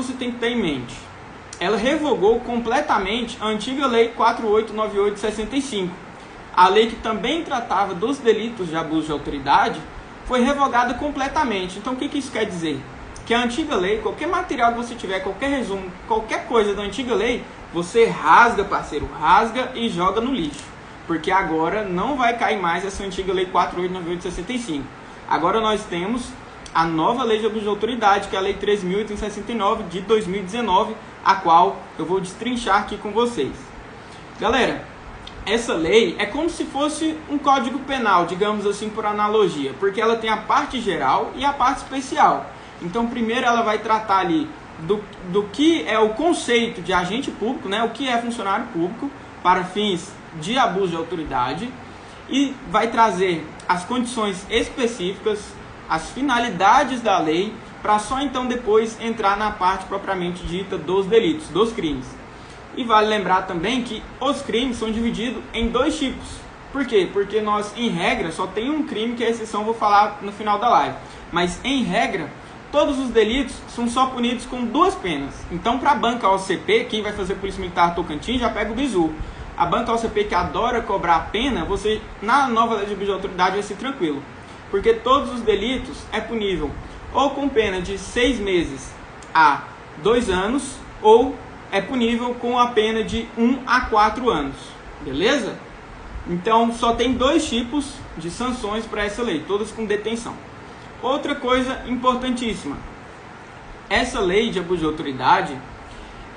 você tem que ter em mente? Ela revogou completamente a antiga Lei 4898 de 65. A lei que também tratava dos delitos de abuso de autoridade foi revogada completamente. Então, o que isso quer dizer? Que a antiga lei, qualquer material que você tiver, qualquer resumo, qualquer coisa da antiga lei, você rasga, parceiro, rasga e joga no lixo. Porque agora não vai cair mais essa antiga Lei 4898 de 65. Agora nós temos a nova Lei de Abuso de Autoridade, que é a Lei 3.869 de 2019, a qual eu vou destrinchar aqui com vocês. Galera, essa lei é como se fosse um código penal, digamos assim, por analogia, porque ela tem a parte geral e a parte especial. Então, primeiro ela vai tratar ali do que é o conceito de agente público, né, o que é funcionário público para fins de abuso de autoridade, e vai trazer as condições específicas, as finalidades da lei, para só então depois entrar na parte propriamente dita dos delitos, dos crimes. E vale lembrar também que os crimes são divididos em dois tipos. Por quê? Porque nós, em regra, só tem um crime que é exceção, vou falar no final da live. Mas, em regra, todos os delitos são só punidos com 2 penas. Então, para a banca OCP, quem vai fazer Polícia Militar Tocantins já pega o bizu. A banca OCP, que adora cobrar a pena, você, na nova lei de abuso de autoridade, vai ser tranquilo. Porque todos os delitos é punível ou com pena de 6 meses a 2 anos, ou é punível com a pena de 1 a 4 anos. Beleza? Então, só tem 2 tipos de sanções para essa lei, todas com detenção. Outra coisa importantíssima. Essa lei de abuso de autoridade,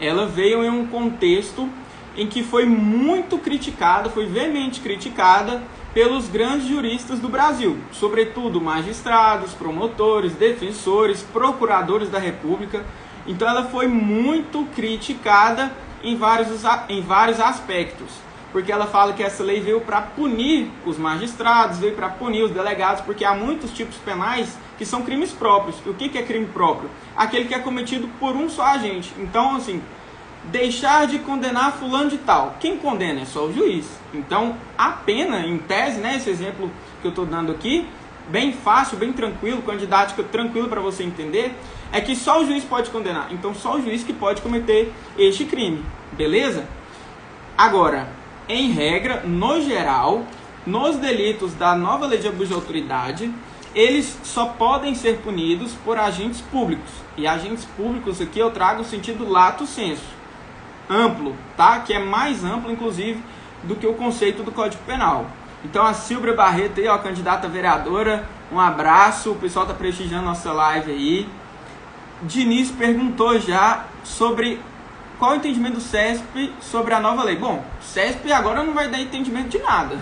ela veio em um contexto em que foi muito criticada, foi veemente criticada pelos grandes juristas do Brasil, sobretudo magistrados, promotores, defensores, procuradores da República. Então ela foi muito criticada em vários aspectos, porque ela fala que essa lei veio para punir os magistrados, veio para punir os delegados, porque há muitos tipos penais que são crimes próprios. E o que é crime próprio? Aquele que é cometido por um só agente. Então, assim, deixar de condenar fulano de tal. Quem condena é só o juiz. Então, a pena, em tese, né, esse exemplo que eu estou dando aqui, bem fácil, bem tranquilo, com a didática tranquila para você entender, é que só o juiz pode condenar. Então, só o juiz que pode cometer este crime. Beleza? Agora, em regra, no geral, nos delitos da nova lei de abuso de autoridade, eles só podem ser punidos por agentes públicos. E agentes públicos aqui eu trago o sentido lato sensu, amplo, tá? Que é mais amplo, inclusive, do que o conceito do Código Penal. Então, a Silvia Barreto aí, ó, candidata a vereadora, um abraço, o pessoal tá prestigiando nossa live aí. Diniz perguntou já sobre qual o entendimento do CESP sobre a nova lei. Bom, o CESP agora não vai dar entendimento de nada.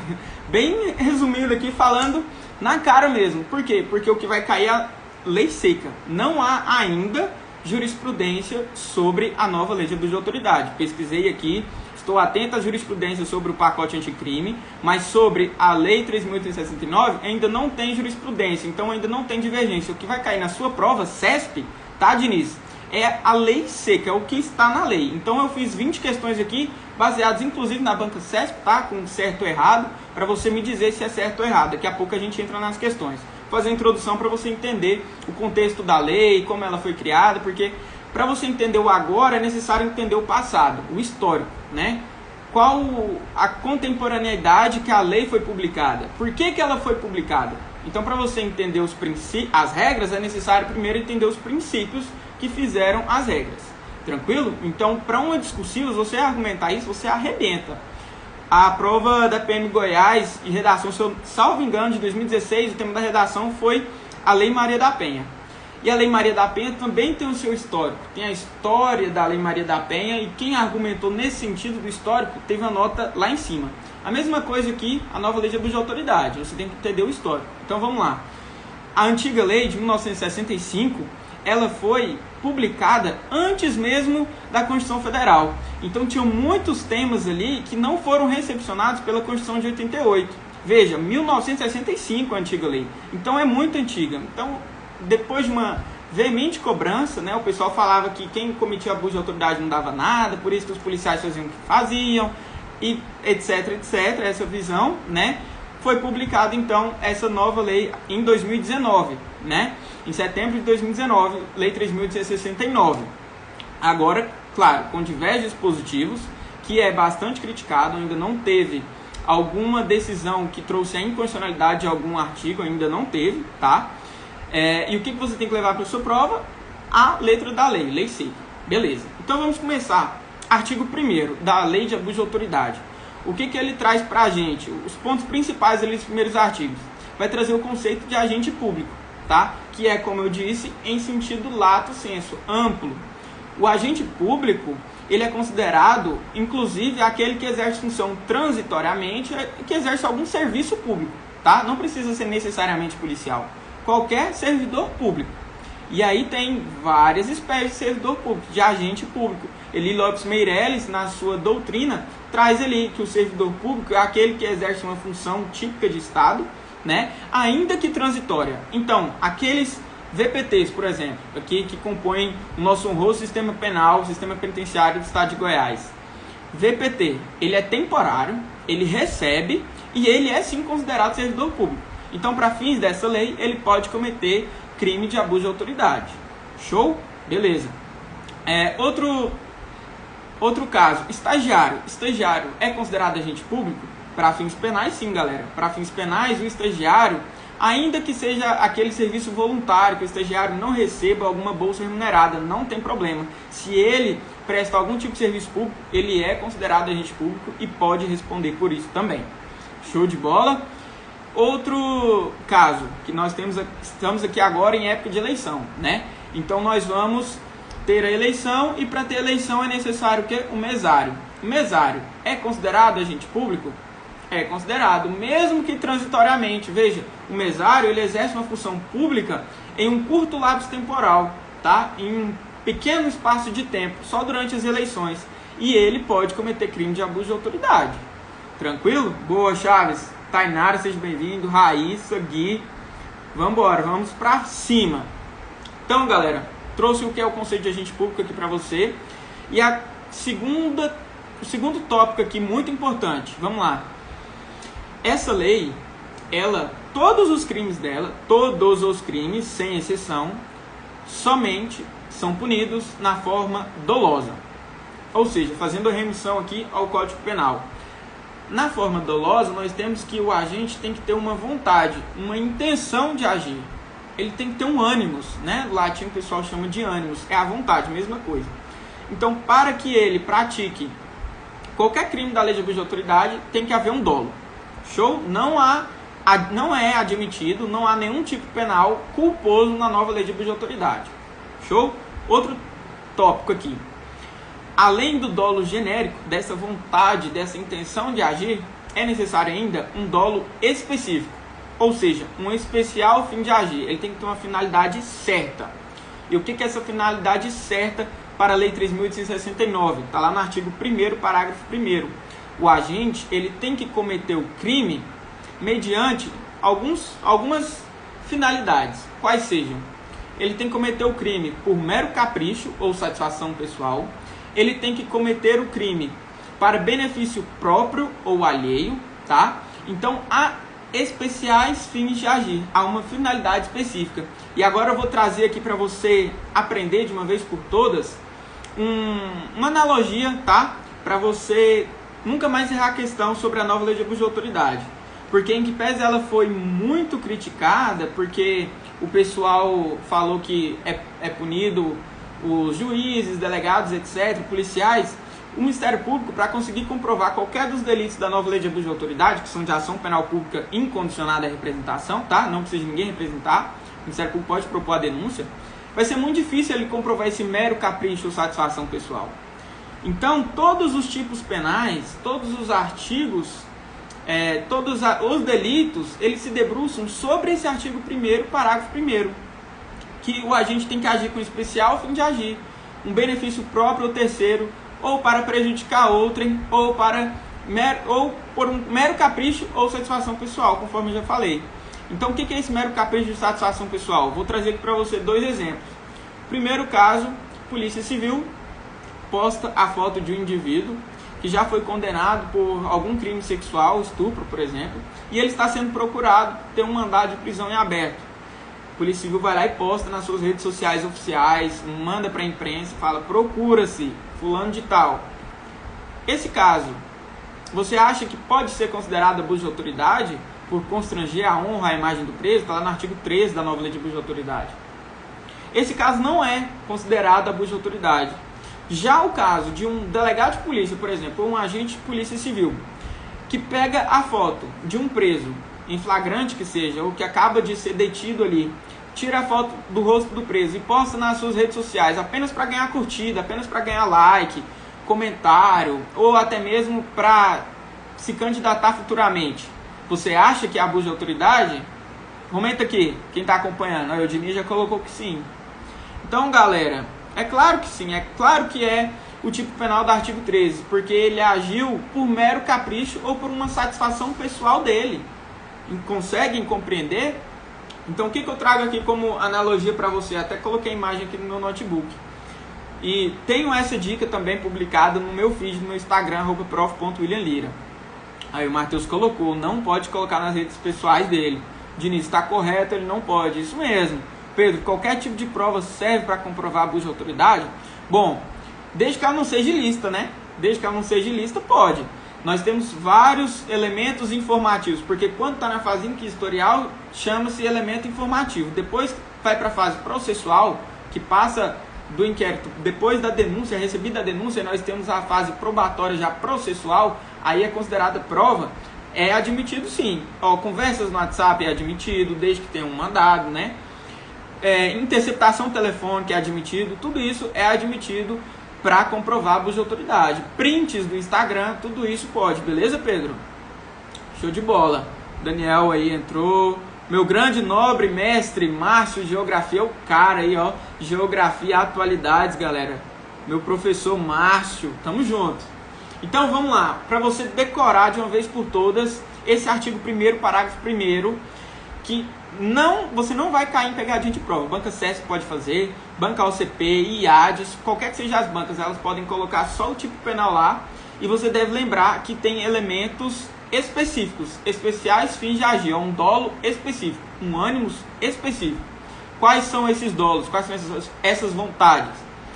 Bem resumido aqui, falando na cara mesmo. Por quê? Porque o que vai cair é a lei seca. Não há ainda jurisprudência sobre a nova lei de abuso de autoridade. Pesquisei aqui, estou atento à jurisprudência sobre o pacote anticrime, mas sobre a lei 3.869 ainda não tem jurisprudência, então ainda não tem divergência. O que vai cair na sua prova, CESP, tá, Diniz? É a lei seca, é o que está na lei. Então eu fiz 20 questões aqui, baseadas inclusive na banca CESP, tá? Com certo ou errado, para você me dizer se é certo ou errado. Daqui a pouco a gente entra nas questões. Vou fazer a introdução para você entender o contexto da lei, como ela foi criada, porque para você entender o agora é necessário entender o passado, o histórico, né? Qual a contemporaneidade que a lei foi publicada? Por que ela foi publicada? Então, para você entender as regras, é necessário primeiro entender os princípios que fizeram as regras. Tranquilo? Então, para uma discursiva, se você argumentar isso, você arrebenta. A prova da PM Goiás de redação, se eu salvo engano, de 2016, o tema da redação foi a Lei Maria da Penha. E a Lei Maria da Penha também tem o seu histórico. Tem a história da Lei Maria da Penha, e quem argumentou nesse sentido do histórico teve a nota lá em cima. A mesma coisa aqui, a nova lei de abuso de autoridade. Você tem que entender o histórico. Então vamos lá. A antiga lei de 1965, ela foi publicada antes mesmo da Constituição Federal. Então tinham muitos temas ali que não foram recepcionados pela Constituição de 88. Veja, 1965 a antiga lei. Então é muito antiga. Então, depois de uma veemente cobrança, né, o pessoal falava que quem cometia abuso de autoridade não dava nada, por isso que os policiais faziam o que faziam, e etc, etc, essa visão, né? Foi publicada então essa nova lei em 2019, né? Em setembro de 2019, Lei 3.869. Agora, claro, com diversos dispositivos, que é bastante criticado, ainda não teve alguma decisão que trouxe a inconstitucionalidade de algum artigo, ainda não teve, tá? E o que você tem que levar para a sua prova? A letra da lei, lei seca. Beleza. Então vamos começar. Artigo 1º da Lei de Abuso de Autoridade. O que ele traz para a gente? Os pontos principais ali dos primeiros artigos. Vai trazer o conceito de agente público, tá? Que é, como eu disse, em sentido lato sensu, amplo. O agente público, ele é considerado, inclusive, aquele que exerce função transitoriamente, que exerce algum serviço público, tá? Não precisa ser necessariamente policial. Qualquer servidor público. E aí tem várias espécies de servidor público, de agente público. Eli Lopes Meireles, na sua doutrina, traz ali que o servidor público é aquele que exerce uma função típica de Estado, né? Ainda que transitória. Então, aqueles VPTs, por exemplo, aqui que compõem o nosso honroso sistema penal, o sistema penitenciário do Estado de Goiás. VPT, ele é temporário, ele recebe e ele é sim considerado servidor público. Então, para fins dessa lei, ele pode cometer crime de abuso de autoridade. Show? Beleza. Outro caso, estagiário. Estagiário é considerado agente público? Para fins penais, sim, galera. Para fins penais, o estagiário, ainda que seja aquele serviço voluntário, que o estagiário não receba alguma bolsa remunerada, não tem problema. Se ele presta algum tipo de serviço público, ele é considerado agente público e pode responder por isso também. Show de bola? Outro caso, que nós estamos aqui agora em época de eleição, né? Então nós vamos ter a eleição e para ter eleição é necessário o quê? O mesário. O mesário é considerado agente público? É considerado, mesmo que transitoriamente. Veja, o mesário ele exerce uma função pública em um curto lapso temporal, tá? Em um pequeno espaço de tempo, só durante as eleições. E ele pode cometer crime de abuso de autoridade. Tranquilo? Boa, Chaves. Tainara, seja bem-vindo. Raíssa, Gui. Vamos pra cima. Então, galera, trouxe o que é o conceito de agente público aqui para você. E o segundo tópico aqui, muito importante. Vamos lá. Essa lei, todos os crimes dela, todos os crimes, sem exceção, somente são punidos na forma dolosa. Ou seja, fazendo a remissão aqui ao Código Penal. Na forma dolosa, nós temos que o agente tem que ter uma vontade, uma intenção de agir. Ele tem que ter um ânimos, né? No latim o pessoal chama de ânimos, é a vontade, mesma coisa. Então, para que ele pratique qualquer crime da lei de abuso de autoridade, tem que haver um dolo. Show? Não é admitido, não há nenhum tipo penal culposo na nova lei de abuso de autoridade. Show? Outro tópico aqui. Além do dolo genérico, dessa vontade, dessa intenção de agir, é necessário ainda um dolo específico. Ou seja, um especial fim de agir. Ele tem que ter uma finalidade certa. E o que é essa finalidade certa para a Lei 3.869? Está lá no artigo 1º, parágrafo 1º. O agente ele tem que cometer o crime mediante algumas finalidades. Quais sejam? Ele tem que cometer o crime por mero capricho ou satisfação pessoal. Ele tem que cometer o crime para benefício próprio ou alheio, tá? Então, há especiais fins de agir, há uma finalidade específica. E agora eu vou trazer aqui para você aprender de uma vez por todas uma analogia, tá? Para você nunca mais errar a questão sobre a nova lei de abuso de autoridade. Porque em que pese ela foi muito criticada, porque o pessoal falou que é punido os juízes, delegados, etc., policiais, o Ministério Público, para conseguir comprovar qualquer dos delitos da nova lei de abuso de autoridade, que são de ação penal pública incondicionada à representação, tá? Não precisa de ninguém representar, o Ministério Público pode propor a denúncia, vai ser muito difícil ele comprovar esse mero capricho ou satisfação pessoal. Então, todos os tipos penais, todos os artigos, todos os delitos, eles se debruçam sobre esse artigo 1º, parágrafo 1º, que o agente tem que agir com especial fim de agir, um benefício próprio ou terceiro, ou para prejudicar outrem, ou por um mero capricho ou satisfação pessoal, conforme eu já falei. Então, o que é esse mero capricho de satisfação pessoal? Vou trazer aqui para você 2 exemplos. Primeiro caso, Polícia Civil posta a foto de um indivíduo que já foi condenado por algum crime sexual, estupro, por exemplo, e ele está sendo procurado, tem um mandado de prisão em aberto. Polícia Civil vai lá e posta nas suas redes sociais oficiais, manda para a imprensa, fala, procura-se fulano de tal. Esse caso, você acha que pode ser considerado abuso de autoridade por constranger a honra, a imagem do preso? Está lá no artigo 13 da nova lei de abuso de autoridade. Esse caso não é considerado abuso de autoridade. Já o caso de um delegado de polícia, por exemplo, ou um agente de polícia civil, que pega a foto de um preso, em flagrante que seja, ou que acaba de ser detido ali, tira a foto do rosto do preso e posta nas suas redes sociais apenas para ganhar curtida, apenas para ganhar like, comentário, ou até mesmo para se candidatar futuramente. Você acha que é abuso de autoridade? Comenta aqui, quem está acompanhando. O Eudinir já colocou que sim. Então, galera, é claro que sim, é claro que é o tipo penal do artigo 13, porque ele agiu por mero capricho ou por uma satisfação pessoal dele. Conseguem compreender? Então, o que eu trago aqui como analogia para você? Até coloquei a imagem aqui no meu notebook. E tenho essa dica também publicada no meu feed, no meu Instagram, @prof.williamlira. Aí o Matheus colocou, não pode colocar nas redes pessoais dele. Diniz, está correto, ele não pode. Isso mesmo. Pedro, qualquer tipo de prova serve para comprovar abuso de autoridade? Bom, desde que ela não seja ilícita, né? Desde que ela não seja ilícita, pode. Nós temos vários elementos informativos, porque quando está na fase inquisitorial, chama-se elemento informativo. Depois vai para a fase processual, que passa do inquérito, depois da denúncia, recebida a denúncia, nós temos a fase probatória já processual, aí é considerada prova, é admitido sim. Conversas no WhatsApp é admitido, desde que tenha um mandado, né? Interceptação telefônica é admitido, tudo isso é admitido para comprovar abuso de autoridade. Prints do Instagram, tudo isso pode, beleza, Pedro? Show de bola. Daniel aí entrou. Meu grande nobre mestre Márcio, geografia é o cara aí, ó. Geografia atualidades, galera. Meu professor Márcio, tamo junto. Então vamos lá, para você decorar de uma vez por todas esse artigo 1º, parágrafo 1º, que você não vai cair em pegadinha de prova. Banca CESP pode fazer, Banca OCP, IADES, qualquer que seja as bancas, elas podem colocar só o tipo penal lá, e você deve lembrar que tem elementos específicos, especiais fins de agir, um dolo específico, um ânimos específico. Quais são esses dolos? Quais são essas vontades?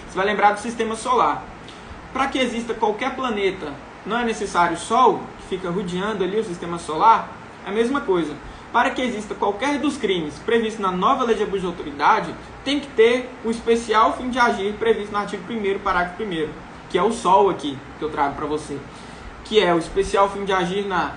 Você vai lembrar do sistema solar. Para que exista qualquer planeta, não é necessário o Sol, que fica rodeando ali o sistema solar? É a mesma coisa. Para que exista qualquer dos crimes previsto na nova lei de abuso de autoridade, tem que ter o especial fim de agir previsto no artigo 1º, parágrafo 1º, que é o Sol aqui, que eu trago para você. Que é o especial fim de agir na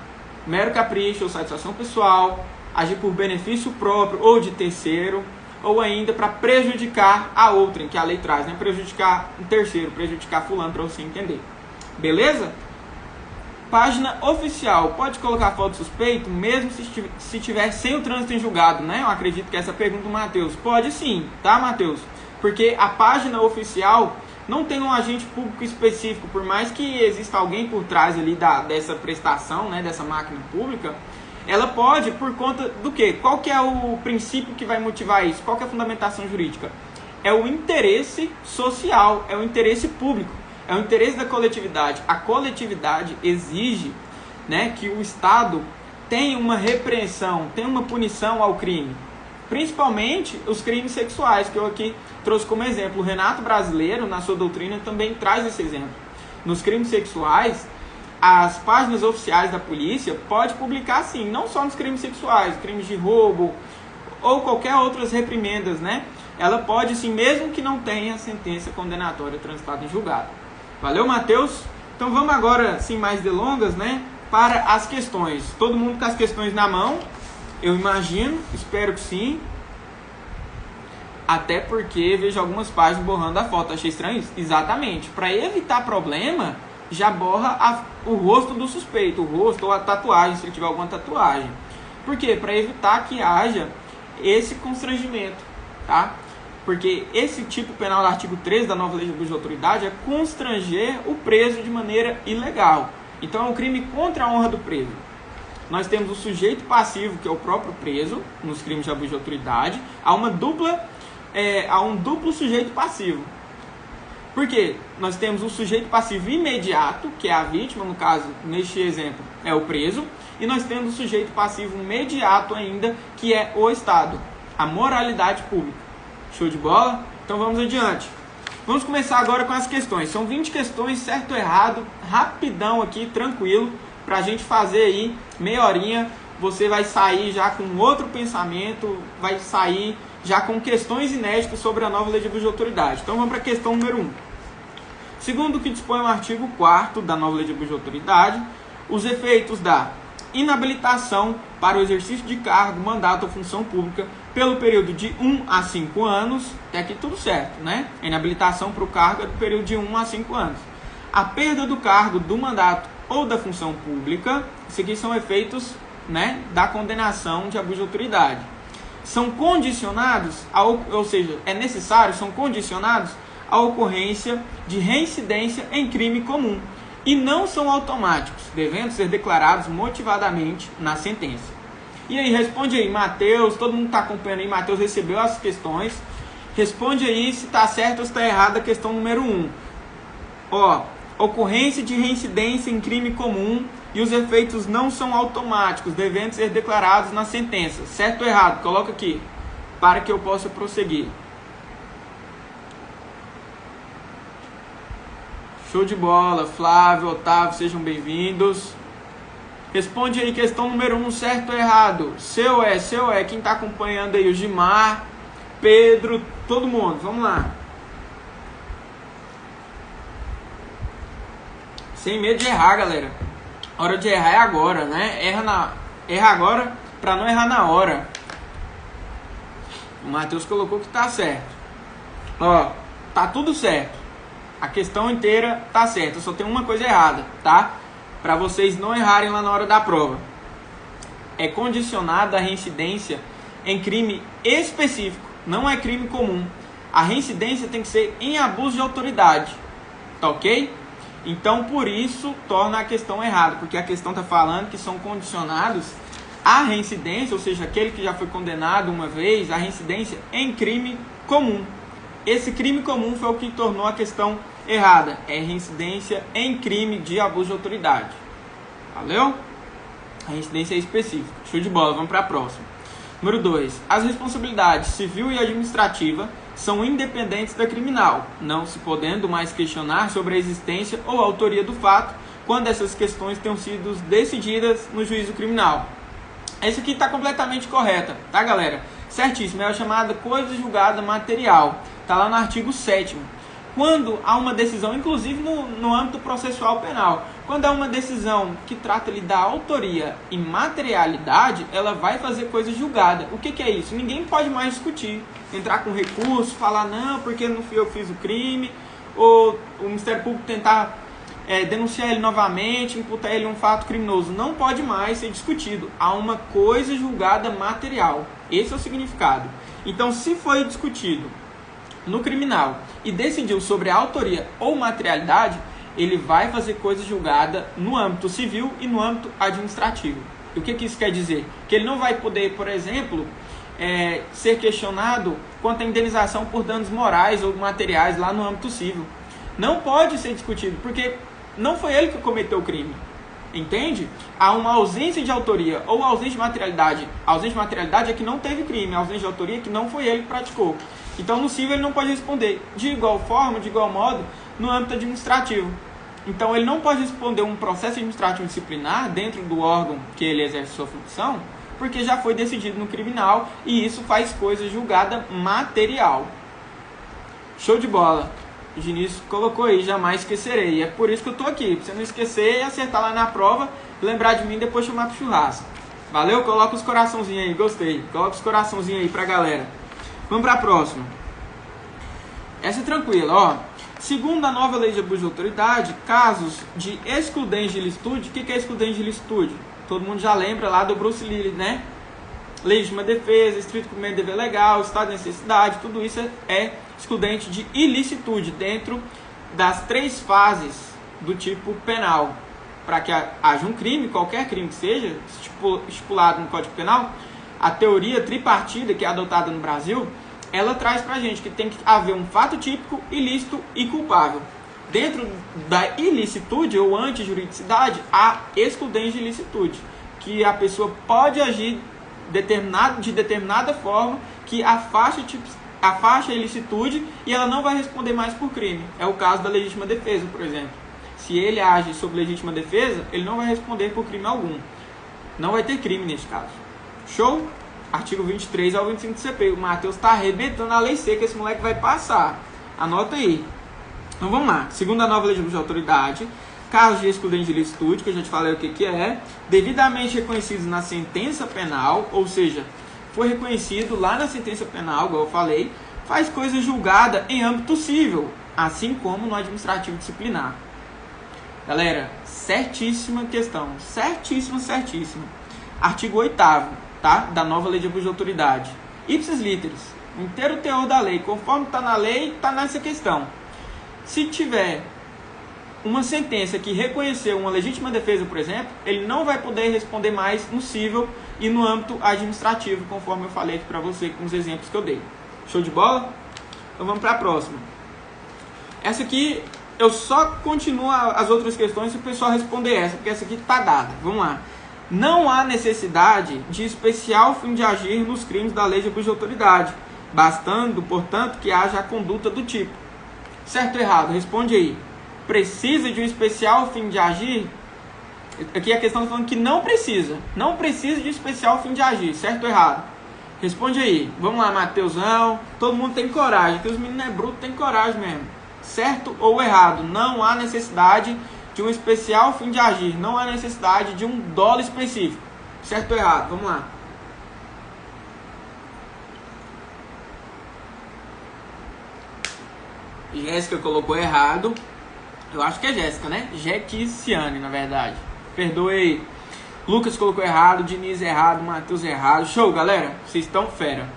mero capricho ou satisfação pessoal, agir por benefício próprio ou de terceiro, ou ainda para prejudicar a outrem, que a lei traz, né? Prejudicar um terceiro, prejudicar fulano, para você entender. Beleza? Página oficial, pode colocar foto suspeito, mesmo se tiver sem o trânsito em julgado, né? Eu acredito que essa pergunta do Matheus. Pode sim, tá, Matheus? Porque a página oficial não tem um agente público específico, por mais que exista alguém por trás ali dessa prestação, né, dessa máquina pública, ela pode, por conta do quê? Qual que é o princípio que vai motivar isso? Qual que é a fundamentação jurídica? É o interesse social, é o interesse público, é o interesse da coletividade. A coletividade exige, né, que o Estado tenha uma repreensão, tenha uma punição ao crime. Principalmente os crimes sexuais, que eu aqui trouxe como exemplo. O Renato Brasileiro, na sua doutrina, também traz esse exemplo. Nos crimes sexuais, as páginas oficiais da polícia podem publicar sim, não só nos crimes sexuais, crimes de roubo ou qualquer outras reprimendas, né? Ela pode sim, mesmo que não tenha sentença condenatória transitada em julgado. Valeu, Matheus? Então vamos agora, sem mais delongas, né, para as questões. Todo mundo com as questões na mão, eu imagino, espero que sim. Até porque vejo algumas páginas borrando a foto. Achei estranho isso? Exatamente. Para evitar problema, já borra o rosto do suspeito, o rosto ou a tatuagem, se ele tiver alguma tatuagem. Por quê? Para evitar que haja esse constrangimento, tá? Porque esse tipo penal do artigo 13 da nova lei de abuso de autoridade é constranger o preso de maneira ilegal. Então é um crime contra a honra do preso. Nós temos o sujeito passivo, que é o próprio preso, nos crimes de abuso de autoridade. Há um duplo sujeito passivo. Por quê? Nós temos o sujeito passivo imediato, que é a vítima, no caso, neste exemplo, é o preso. E nós temos o sujeito passivo imediato ainda, que é o Estado. a moralidade pública. Show de bola? Então vamos adiante. Vamos começar agora com as questões. São 20 questões, certo ou errado, rapidão aqui, tranquilo, para a gente fazer aí meia horinha. Você vai sair já com outro pensamento, vai sair já com questões inéditas sobre a nova lei de abuso de autoridade. Então vamos para a questão número 1. Segundo o que dispõe o artigo 4º da nova lei de abuso de autoridade, os efeitos da inabilitação para o exercício de cargo, mandato ou função pública pelo período de 1 a 5 anos, até aqui tudo certo, né? A inabilitação para o cargo é do período de 1 a 5 anos. A perda do cargo, do mandato ou da função pública, isso aqui são efeitos, né, da condenação de abuso de autoridade. São condicionados, ou seja, é necessário, são condicionados à ocorrência de reincidência em crime comum e não são automáticos, devendo ser declarados motivadamente na sentença. E aí, responde aí, Matheus, todo mundo está acompanhando aí, Matheus recebeu as questões, responde aí se está certo ou se está errado a questão número 1. Ó, ocorrência de reincidência em crime comum e os efeitos não são automáticos, devendo ser declarados na sentença. Certo ou errado? Coloca aqui, para que eu possa prosseguir. Show de bola, Flávio, Otávio, sejam bem-vindos. Responde aí, questão número 1, certo ou errado? Seu é, quem está acompanhando aí, o Gimar, Pedro, todo mundo, vamos lá. Sem medo de errar, galera. Hora de errar é agora, né? Erra agora para não errar na hora. O Matheus colocou que tá certo. Ó, tá tudo certo. A questão inteira tá certa, só tem uma coisa errada, tá? Para vocês não errarem lá na hora da prova. É condicionada a reincidência em crime específico, não é crime comum. A reincidência tem que ser em abuso de autoridade, tá ok? Então, por isso, torna a questão errada, porque a questão está falando que são condicionados à reincidência, ou seja, aquele que já foi condenado uma vez, a reincidência em crime comum. Esse crime comum foi o que tornou a questão errada. É reincidência em crime de abuso de autoridade. Valeu? A reincidência é específica. Show de bola, vamos para a próxima. Número 2. As responsabilidades civil e administrativa são independentes da criminal, não se podendo mais questionar sobre a existência ou a autoria do fato quando essas questões tenham sido decididas no juízo criminal. Essa aqui está completamente correta, tá, galera? Certíssimo, é a chamada coisa julgada material. Está lá no artigo 7º. Quando há uma decisão, inclusive no âmbito processual penal, quando há uma decisão que trata ali da autoria e materialidade, ela vai fazer coisa julgada. O que é isso? Ninguém pode mais discutir, entrar com recurso, falar não, porque não fui eu que fiz o crime, ou o Ministério Público tentar denunciar ele novamente, imputar ele um fato criminoso. Não pode mais ser discutido. Há uma coisa julgada material. Esse é o significado. Então, se foi discutido no criminal e decidiu sobre a autoria ou materialidade, ele vai fazer coisa julgada no âmbito civil e no âmbito administrativo. E o que isso quer dizer? Que ele não vai poder, por exemplo, ser questionado quanto à indenização por danos morais ou materiais lá no âmbito civil. Não pode ser discutido, porque não foi ele que cometeu o crime. Entende? Há uma ausência de autoria ou ausência de materialidade. A ausência de materialidade é que não teve crime. A ausência de autoria é que não foi ele que praticou. Então, no civil, ele não pode responder de igual forma, de igual modo, no âmbito administrativo. Então, ele não pode responder um processo administrativo disciplinar dentro do órgão que ele exerce sua função, porque já foi decidido no criminal e isso faz coisa julgada material. Show de bola. O Diniz colocou aí, jamais esquecerei. É por isso que eu tô aqui, pra você não esquecer e acertar lá na prova, lembrar de mim e depois chamar pro churrasco. Valeu? Coloca os coraçãozinhos aí, gostei. Coloca os coraçãozinhos aí pra galera. Vamos para a próxima. Essa é tranquila, ó. Segundo a nova lei de abuso de autoridade, casos de excludente de licitude. O que é excludente de licitude? Todo mundo já lembra lá do Bruce Lee, né? Legítima defesa, estrito cumprimento de dever legal, estado de necessidade, tudo isso é excludente de ilicitude dentro das 3 fases do tipo penal. Para que haja um crime, qualquer crime que seja, estipulado no Código Penal, a teoria tripartida que é adotada no Brasil, ela traz pra gente que tem que haver um fato típico, ilícito e culpável. Dentro da ilicitude ou antijuridicidade, há excludente de ilicitude, que a pessoa pode agir de determinada forma que afaste a ilicitude e ela não vai responder mais por crime. É o caso da legítima defesa, por exemplo. Se ele age sob legítima defesa, ele não vai responder por crime algum. Não vai ter crime neste caso. Show? Artigo 23 ao 25 do CP. O Matheus está arrebentando a lei seca, esse moleque vai passar. Anota aí. Então vamos lá. Segundo a nova lei de abuso de autoridade, casos de excludente de ilicitude, que eu já te falei o que é, devidamente reconhecidos na sentença penal, ou seja, foi reconhecido lá na sentença penal, igual eu falei, faz coisa julgada em âmbito civil, assim como no administrativo disciplinar. Galera, certíssima questão, certíssima. Artigo 8º, tá? Da nova lei de abuso de autoridade. Ipsis literis, inteiro teor da lei, conforme está na lei, está nessa questão. Se tiver uma sentença que reconheceu uma legítima defesa, por exemplo, ele não vai poder responder mais no civil e no âmbito administrativo, conforme eu falei aqui para você com os exemplos que eu dei. Show de bola? Então vamos para a próxima. Essa aqui eu só continuo as outras questões se o pessoal responder essa, porque essa aqui está dada. Vamos lá. Não há necessidade de especial fim de agir nos crimes da lei de abuso de autoridade, bastando, portanto, que haja a conduta do tipo. Certo ou errado? Responde aí. Precisa de um especial fim de agir? Aqui a questão está falando que não precisa. Não precisa de um especial fim de agir. Certo ou errado? Responde aí. Vamos lá, Mateusão. Todo mundo tem coragem. Que os meninos é bruto, tem coragem mesmo. Certo ou errado? Não há necessidade de um especial fim de agir. Não há necessidade de um dolo específico. Certo ou errado? Vamos lá. Jéssica colocou errado. Eu acho que é Jéssica, né? Jequiciane, na verdade. Perdoe aí. Lucas colocou errado, Diniz errado, Matheus errado. Show, galera. Vocês estão fera.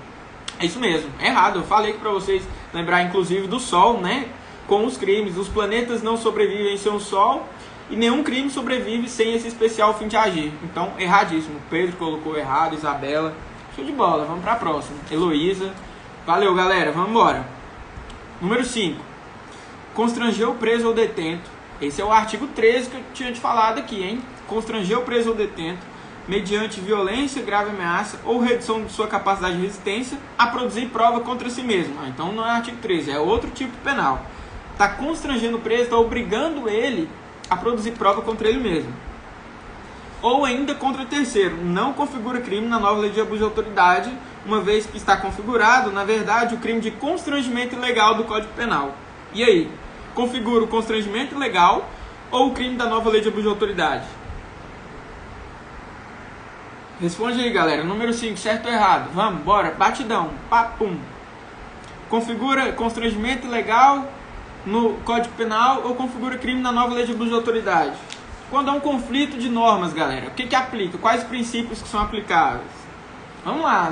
É isso mesmo. É errado. Eu falei aqui pra vocês lembrar, inclusive, do Sol, né? Com os crimes. Os planetas não sobrevivem sem o Sol e nenhum crime sobrevive sem esse especial fim de agir. Então, erradíssimo. Pedro colocou errado, Isabela. Show de bola. Vamos pra próxima. Heloísa. Valeu, galera. Vamos embora. Número 5. Constranger o preso ou detento. Esse é o artigo 13 que eu tinha te falado aqui, hein? Constranger o preso ou detento, mediante violência, grave ameaça ou redução de sua capacidade de resistência, a produzir prova contra si mesmo. Então não é artigo 13, é outro tipo penal. Está constrangendo o preso, está obrigando ele a produzir prova contra ele mesmo. Ou ainda contra o terceiro. Não configura crime na nova lei de abuso de autoridade, uma vez que está configurado, na verdade, o crime de constrangimento ilegal do Código Penal. E aí? Configura o constrangimento ilegal ou o crime da nova lei de abuso de autoridade? Responde aí, galera. Número 5, certo ou errado? Vamos, bora. Batidão. Papum. Configura constrangimento ilegal no Código Penal ou configura crime na nova lei de abuso de autoridade? Quando há um conflito de normas, galera, o que aplica? Quais princípios que são aplicáveis? Vamos lá.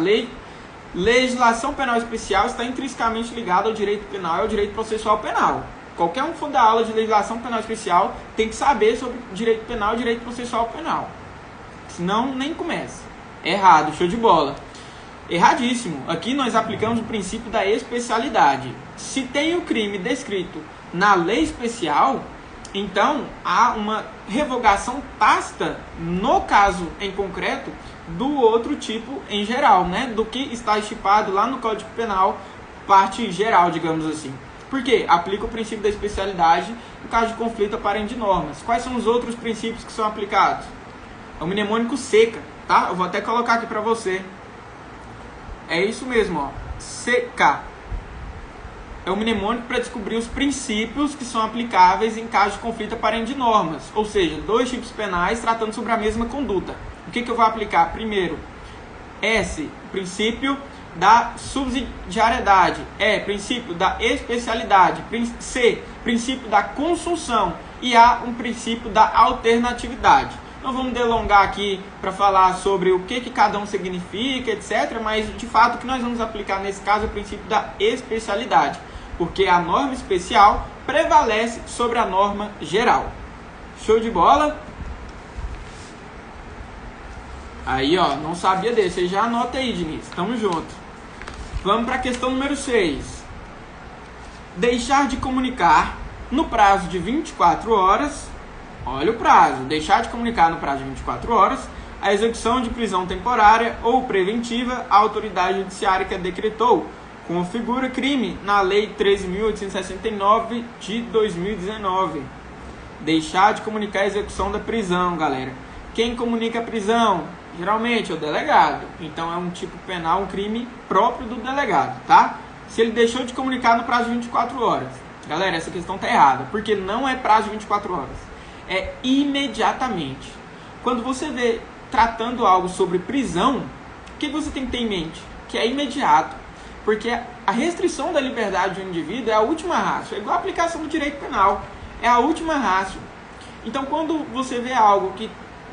Legislação penal especial está intrinsecamente ligada ao direito penal e ao direito processual penal. Qualquer um que for dar aula de legislação penal especial tem que saber sobre direito penal e direito processual penal. Senão, nem começa. Errado, show de bola. Erradíssimo. Aqui nós aplicamos o princípio da especialidade. Se tem o crime descrito na lei especial, então há uma revogação tácita, no caso em concreto, do outro tipo em geral, né? Do que está estipado lá no Código Penal, parte geral, digamos assim. Por quê? Aplica o princípio da especialidade no caso de conflito aparente de normas. Quais são os outros princípios que são aplicados? É o mnemônico seca, tá? Eu vou até colocar aqui para você. É isso mesmo, ó. Seca. É o mnemônico para descobrir os princípios que são aplicáveis em caso de conflito aparente de normas. Ou seja, dois tipos penais tratando sobre a mesma conduta. O que eu vou aplicar? Primeiro, S, princípio da subsidiariedade. E, princípio da especialidade. C, princípio da consunção. E A, um princípio da alternatividade. Não vamos delongar aqui para falar sobre o que cada um significa, etc. Mas, de fato, o que nós vamos aplicar nesse caso é o princípio da especialidade. Porque a norma especial prevalece sobre a norma geral. Show de bola? Aí, ó, não sabia desse. Você já anota aí, Diniz. Tamo junto. Vamos para a questão número 6. Deixar de comunicar no prazo de 24 horas. Olha o prazo. Deixar de comunicar no prazo de 24 horas a execução de prisão temporária ou preventiva, a autoridade judiciária que a decretou configura crime na Lei 13.869 de 2019. Deixar de comunicar a execução da prisão, galera. Quem comunica a prisão? Geralmente é o delegado. Então é um tipo penal, um crime próprio do delegado, tá? Se ele deixou de comunicar no prazo de 24 horas. Galera, essa questão tá errada, porque não é prazo de 24 horas. É imediatamente. Quando você vê tratando algo sobre prisão, o que você tem que ter em mente? Que é imediato. Porque a restrição da liberdade do indivíduo é a última ratio. É igual a aplicação do direito penal. É a última ratio. Então, quando você vê algo que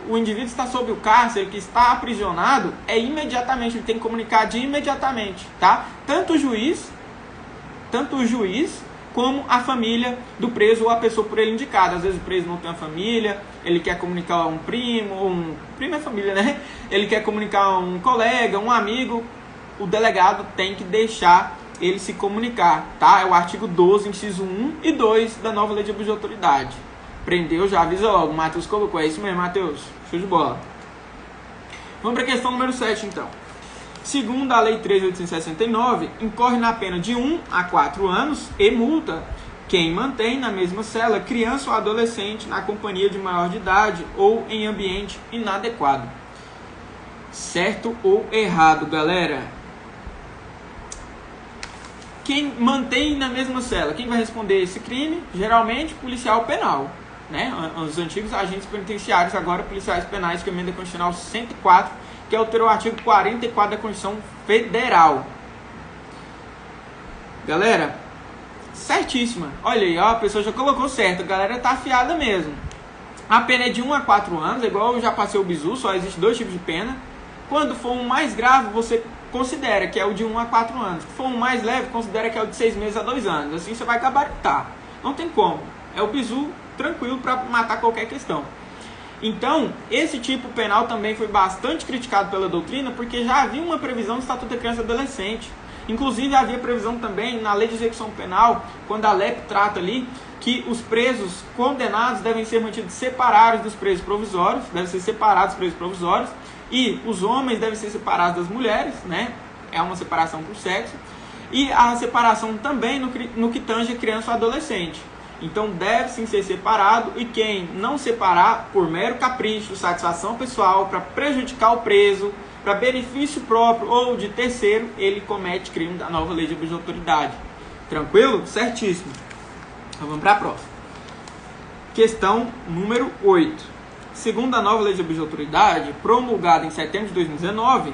o indivíduo está sob o cárcere, que está aprisionado, é imediatamente. Ele tem que comunicar de imediatamente, tá? Tanto o juiz como a família do preso ou a pessoa por ele indicada. Às vezes o preso não tem uma família, ele quer comunicar a um primo é família, né? Ele quer comunicar a um colega, um amigo. O delegado tem que deixar ele se comunicar, tá? É o artigo 12, inciso 1 e 2 da nova lei de abuso de autoridade. Prendeu, já avisa logo. O Matheus colocou. É isso mesmo, Matheus. Show de bola. Vamos para a questão número 7, então. Segundo a Lei 13.869, incorre na pena de 1 a 4 anos e multa quem mantém na mesma cela criança ou adolescente na companhia de maior de idade ou em ambiente inadequado. Certo ou errado, galera? Quem mantém na mesma cela, quem vai responder esse crime? Geralmente, policial penal, né? Os antigos agentes penitenciários, agora policiais penais, que é a emenda constitucional 104, que alterou o artigo 44 da Constituição Federal. Galera, certíssima. Olha aí, ó, a pessoa já colocou certo, a galera tá afiada mesmo. A pena é de 1 a 4 anos, igual eu já passei o bizu, só existe 2 tipos de pena. Quando for um mais grave, você considera que é o de 1 a 4 anos. Se for um mais leve, considera que é o de 6 meses a 2 anos. Assim você vai gabaritar. Não tem como. É o bizu tranquilo para matar qualquer questão. Então, esse tipo penal também foi bastante criticado pela doutrina, porque já havia uma previsão no Estatuto da Criança e Adolescente. Inclusive, havia previsão também na Lei de Execução Penal, quando a LEP trata ali, que os presos condenados devem ser mantidos separados dos presos provisórios, e os homens devem ser separados das mulheres, né? É uma separação por sexo. E a separação também no que tange a criança ou adolescente. Então deve sim ser separado, e quem não separar por mero capricho, satisfação pessoal, para prejudicar o preso, para benefício próprio ou de terceiro, ele comete crime da nova lei de abuso de autoridade. Tranquilo? Certíssimo. Então vamos para a próxima. Questão número 8. Segundo a nova lei de abuso de autoridade, promulgada em setembro de 2019,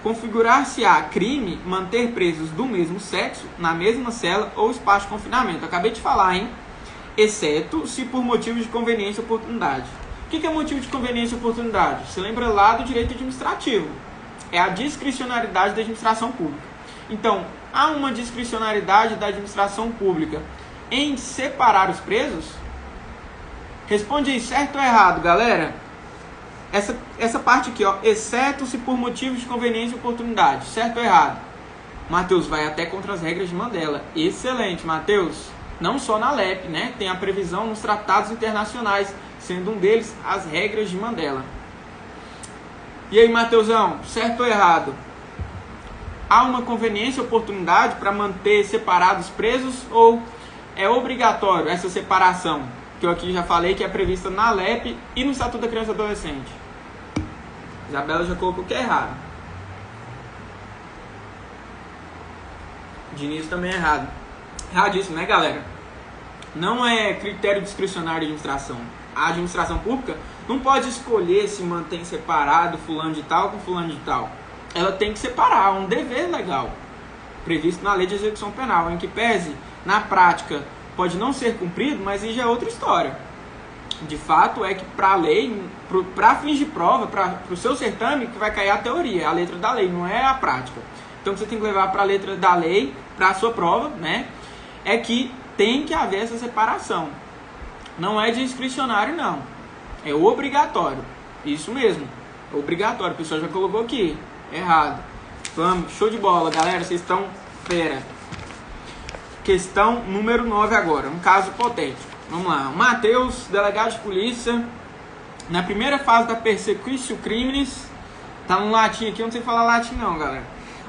configurar-se-á crime manter presos do mesmo sexo na mesma cela ou espaço de confinamento. Eu acabei de falar, hein? Exceto se por motivo de conveniência ou oportunidade. O que é motivo de conveniência ou oportunidade? Você lembra lá do direito administrativo. É a discricionariedade da administração pública. Então, há uma discricionariedade da administração pública em separar os presos? Responde aí, certo ou errado, galera? Essa parte aqui, ó, exceto se por motivo de conveniência ou oportunidade. Certo ou errado? Matheus, vai até contra as regras de Mandela. Excelente, Matheus. Não só na LEP, né? Tem a previsão nos tratados internacionais, sendo um deles as regras de Mandela. E aí, Matheusão, certo ou errado? Há uma conveniência ou oportunidade para manter separados presos, ou é obrigatório essa separação? Que eu aqui já falei que é prevista na LEP e no Estatuto da Criança e Adolescente. Isabela já colocou que é errado. Diniz também é errado. Erradíssimo, né, galera? Não é critério discricionário de administração. A administração pública não pode escolher se mantém separado fulano de tal com fulano de tal. Ela tem que separar, um dever legal, previsto na lei de execução penal, em que pese, na prática, pode não ser cumprido, mas isso já é outra história. De fato, é que para a lei, para fins de prova, para o seu certame, que vai cair a teoria, a letra da lei, não é a prática. Então, você tem que levar para a letra da lei, para a sua prova, né? É que tem que haver essa separação. Não é discricionário, não. É obrigatório. Isso mesmo. É obrigatório. O pessoal já colocou aqui. Errado. Vamos. Show de bola, galera. Vocês estão fera. Questão número 9 agora. Um caso hipotético. Vamos lá. O Matheus, delegado de polícia, Na primeira fase da persecutio criminis, tá no latim aqui, eu não sei falar latim não, galera.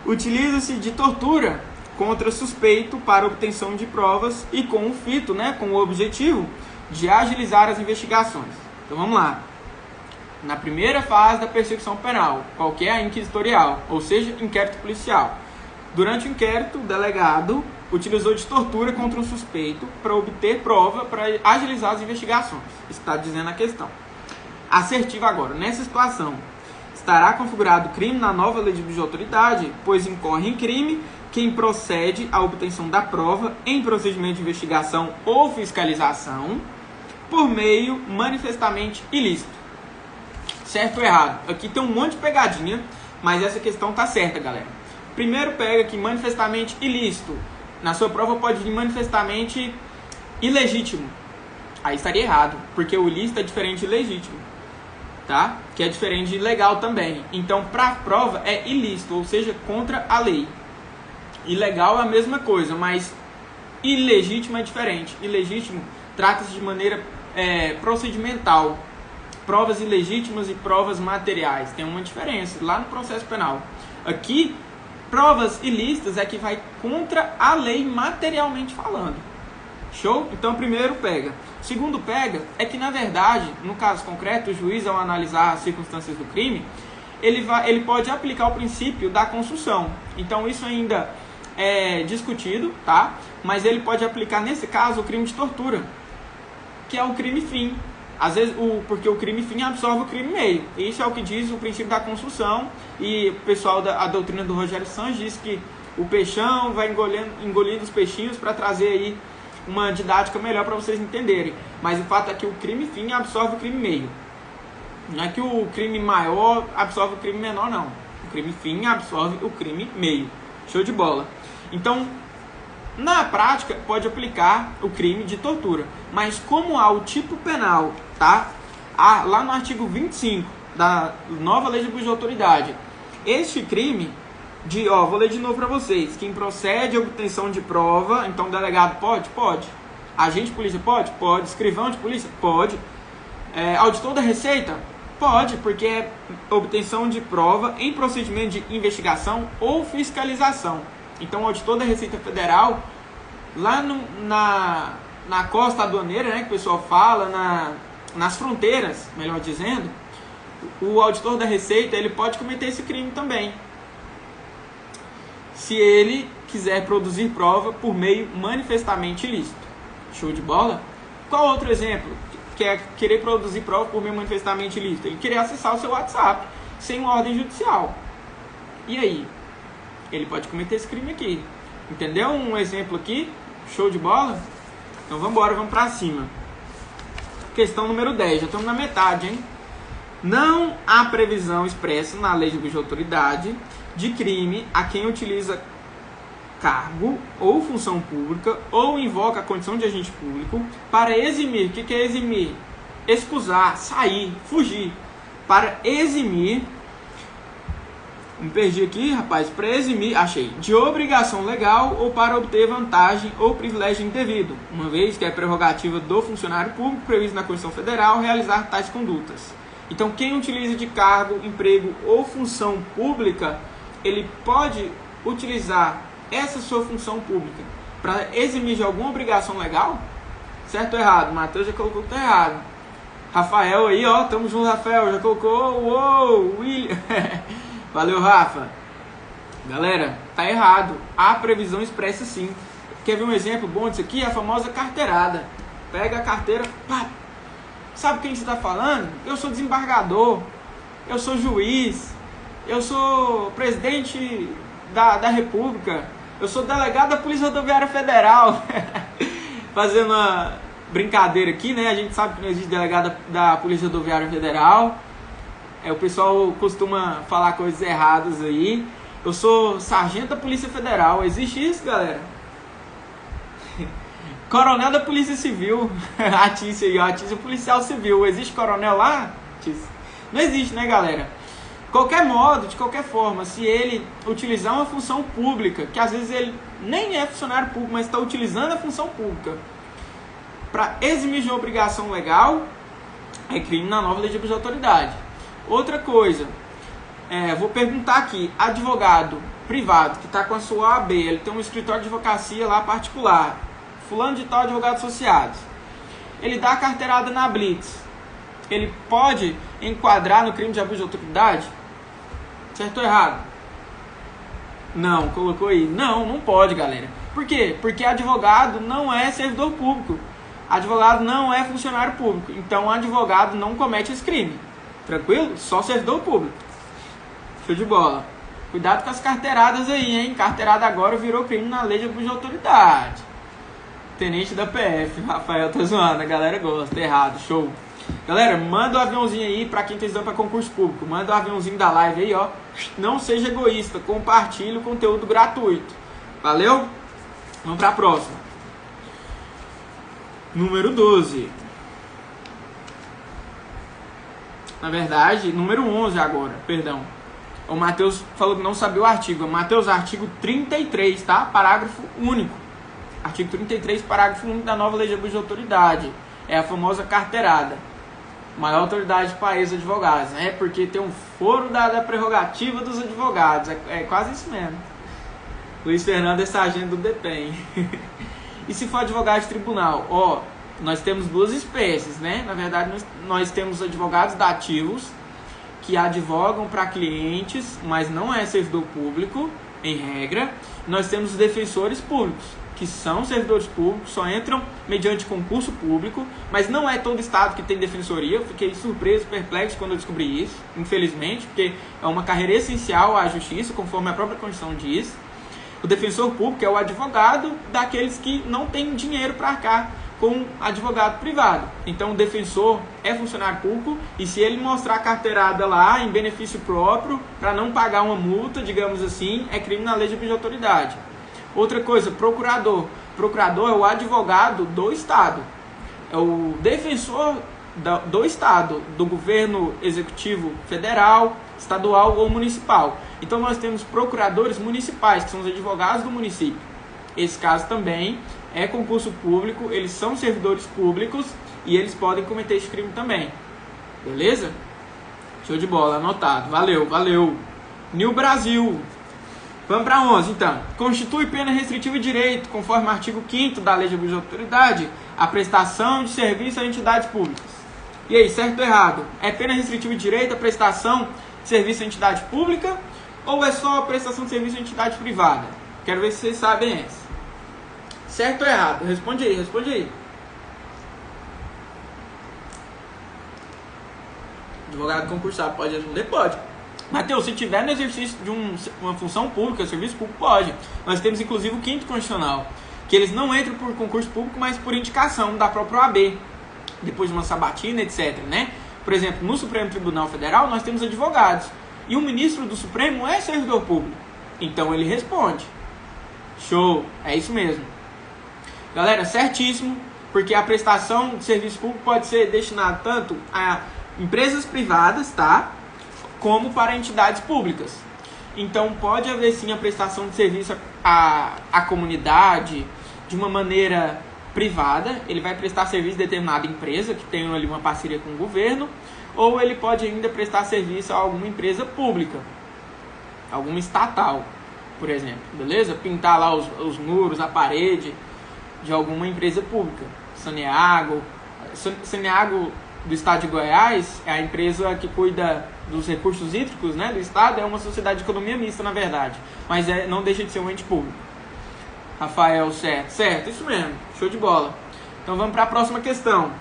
Utiliza-se de tortura contra suspeito para obtenção de provas e com o fito, né, com o objetivo de agilizar as investigações. Então vamos lá. Na primeira fase da persecução penal, qual que é a inquisitorial, ou seja, inquérito policial. Durante o inquérito, o delegado utilizou de tortura contra um suspeito para obter prova para agilizar as investigações. Isso está dizendo a questão. Assertiva agora. Nessa situação, estará configurado crime na nova lei de abuso de autoridade, pois incorre em crime quem procede à obtenção da prova em procedimento de investigação ou fiscalização por meio manifestamente ilícito. Certo ou errado? Aqui tem um monte de pegadinha, mas essa questão tá certa, galera. Primeiro pega que manifestamente ilícito. Na sua prova pode vir manifestamente ilegítimo. Aí estaria errado, porque o ilícito é diferente de legítimo, tá? Que é diferente de legal também. Então, para a prova é ilícito, ou seja, contra a lei. Ilegal é a mesma coisa, mas ilegítimo é diferente. Ilegítimo trata-se de maneira procedimental. Provas ilegítimas e provas materiais. Tem uma diferença lá no processo penal. Aqui, provas ilícitas é que vai contra a lei materialmente falando. Show? Então, primeiro pega. Segundo pega é que, na verdade, no caso concreto, o juiz, ao analisar as circunstâncias do crime, ele pode aplicar o princípio da construção. Então, isso ainda é discutido, tá? Mas ele pode aplicar, nesse caso, o crime de tortura, que é o crime fim. Às vezes, porque o crime fim absorve o crime meio. Isso é o que diz o princípio da construção. E o pessoal a doutrina do Rogério Sanz diz que o peixão vai engolindo os peixinhos para trazer aí uma didática melhor para vocês entenderem. Mas o fato é que o crime fim absorve o crime meio. Não é que o crime maior absorve o crime menor, não. O crime fim absorve o crime meio. Show de bola. Então, na prática, pode aplicar o crime de tortura. Mas como há o tipo penal, tá? Lá no artigo 25 da nova lei de abuso de autoridade, este crime vou ler de novo para vocês. Quem procede à obtenção de prova, então delegado pode? Pode. Agente de polícia pode? Pode. Escrivão de polícia? Pode. Auditor da Receita? Pode, porque é obtenção de prova em procedimento de investigação ou fiscalização. Então, o auditor da Receita Federal, lá na costa aduaneira, né, que o pessoal fala, nas fronteiras, melhor dizendo, o auditor da Receita, ele pode cometer esse crime também, se ele quiser produzir prova por meio manifestamente ilícito. Show de bola? Qual outro exemplo? Que é querer produzir prova por meio manifestamente ilícito? Ele querer acessar o seu WhatsApp sem uma ordem judicial. E aí? Ele pode cometer esse crime aqui. Entendeu? Um exemplo aqui. Show de bola? Então vamos embora, vamos pra cima. Questão número 10. Já estamos na metade, hein? Não há previsão expressa na lei de abuso de autoridade de crime a quem utiliza cargo ou função pública ou invoca a condição de agente público para eximir. O que é eximir? Excusar, sair, fugir. Para eximir, me perdi aqui, rapaz, para eximir, achei, de obrigação legal ou para obter vantagem ou privilégio indevido, uma vez que é prerrogativa do funcionário público previsto na Constituição Federal realizar tais condutas. Então, quem utiliza de cargo, emprego ou função pública, ele pode utilizar essa sua função pública para eximir de alguma obrigação legal? Certo ou errado? Matheus já colocou que tá errado. Rafael aí, ó, tamo junto, Rafael, já colocou, uou, William. Valeu, Rafa. Galera, tá errado. Há previsão expressa sim. Quer ver um exemplo bom disso aqui? A famosa carteirada. Pega a carteira, pá. Sabe quem você está falando? Eu sou desembargador, eu sou juiz, eu sou presidente da República, eu sou delegado da Polícia Rodoviária Federal. Fazendo uma brincadeira aqui, né? A gente sabe que não existe delegado da Polícia Rodoviária Federal. O pessoal costuma falar coisas erradas aí. Eu sou sargento da Polícia Federal. Existe isso, galera? Coronel da Polícia Civil. A Tícia aí, ó. A Tícia policial civil. Existe coronel lá? Tícia. Não existe, né, galera? Qualquer modo, de qualquer forma, se ele utilizar uma função pública, que às vezes ele nem é funcionário público, mas está utilizando a função pública para eximir de uma obrigação legal, É crime na nova lei de abuso de autoridade. Outra coisa, vou perguntar aqui, advogado privado que está com a sua OAB, ele tem um escritório de advocacia lá particular, fulano de tal, advogados associados, ele dá a carteirada na Blitz, ele pode enquadrar no crime de abuso de autoridade? Certo ou errado? Não, colocou aí. Não pode, galera. Por quê? Porque advogado não é servidor público. Advogado não é funcionário público. Então, advogado não comete esse crime. Tranquilo? Só servidor público. Show de bola. Cuidado com as carteiradas aí, hein? Carteirada agora virou crime na lei de abuso de autoridade. Tenente da PF. Rafael tá zoando. A galera gosta. Errado. Show. Galera, manda o aviãozinho aí pra quem tá estudando pra concurso público. Manda o aviãozinho da live aí, ó. Não seja egoísta. Compartilhe o conteúdo gratuito. Valeu? Vamos pra próxima. Número 12. Na verdade, número 11 agora. Perdão. O Matheus falou que não sabia o artigo. Matheus, artigo 33, tá? Parágrafo único. Artigo 33, parágrafo único da nova lei de abuso de autoridade. É a famosa carteirada. Maior autoridade do país, advogados. É porque tem um foro da prerrogativa dos advogados. É quase isso mesmo. Luiz Fernando é sargento do DPEM. E se for advogado de tribunal? Ó, nós temos duas espécies, né? Na verdade, nós temos advogados dativos que advogam para clientes, mas não é servidor público, em regra. Nós temos os defensores públicos, que são servidores públicos, só entram mediante concurso público, mas não é todo estado que tem defensoria. Eu fiquei surpreso, perplexo quando eu descobri isso, infelizmente, porque é uma carreira essencial à justiça, conforme a própria Constituição diz. O defensor público é o advogado daqueles que não têm dinheiro para arcar com advogado privado. Então o defensor é funcionário público e se ele mostrar a carteirada lá em benefício próprio, para não pagar uma multa, digamos assim, é crime na lei de abuso de autoridade. Outra coisa, procurador. Procurador é o advogado do Estado. É o defensor do Estado, do governo executivo federal, estadual ou municipal. Então nós temos procuradores municipais, que são os advogados do município. Esse caso também é concurso público, eles são servidores públicos e eles podem cometer esse crime também. Beleza? Show de bola, anotado. Valeu. New Brasil. Vamos para 11, então. Constitui pena restritiva de direito, conforme o artigo 5º da Lei de Abuso de Autoridade, a prestação de serviço a entidades públicas. E aí, certo ou errado? É pena restritiva de direito a prestação de serviço a entidade pública ou é só a prestação de serviço a entidade privada? Quero ver se vocês sabem essa. Certo ou errado? Responde aí. Advogado concursado pode responder? Pode. Matheus, se tiver no exercício de uma função pública, serviço público, pode. Nós temos inclusive o 5º constitucional, que eles não entram por concurso público, mas por indicação da própria OAB, depois de uma sabatina, etc, né? Por exemplo, no Supremo Tribunal Federal, nós temos advogados. E o ministro do Supremo é servidor público. Então ele responde. Show, é isso mesmo. Galera, certíssimo, porque a prestação de serviço público pode ser destinada tanto a empresas privadas, tá? Como para entidades públicas. Então pode haver sim a prestação de serviço à comunidade de uma maneira privada. Ele vai prestar serviço a determinada empresa que tem ali uma parceria com o governo, ou ele pode ainda prestar serviço a alguma empresa pública, alguma estatal, por exemplo, beleza? Pintar lá os muros, a parede de alguma empresa pública. Saneago do estado de Goiás é a empresa que cuida dos recursos hídricos, né, do estado. É uma sociedade de economia mista, na verdade, mas não deixa de ser um ente público. Rafael, certo, isso mesmo, show de bola. Então vamos para a próxima questão.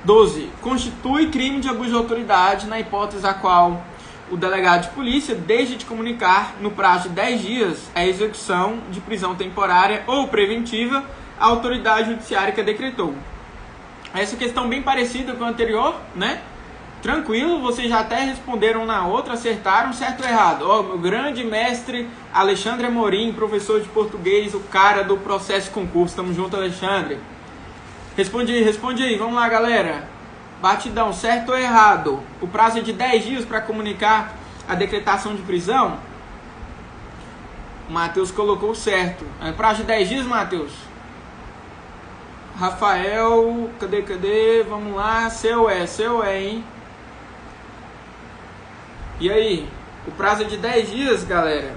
12. Constitui crime de abuso de autoridade na hipótese a qual o delegado de polícia deixe de comunicar no prazo de 10 dias a execução de prisão temporária ou preventiva à autoridade judiciária que a decretou. Essa questão bem parecida com a anterior, né? Tranquilo, vocês já até responderam na outra, acertaram, certo ou errado? Ó, meu grande mestre Alexandre Amorim, professor de português, o cara do processo concurso. Tamo junto, Alexandre. Responde aí, vamos lá, galera. Batidão, certo ou errado? O prazo é de 10 dias para comunicar a decretação de prisão? O Matheus colocou certo. É prazo de 10 dias, Matheus? Rafael, cadê? Vamos lá, seu é, hein? E aí? O prazo é de 10 dias, galera.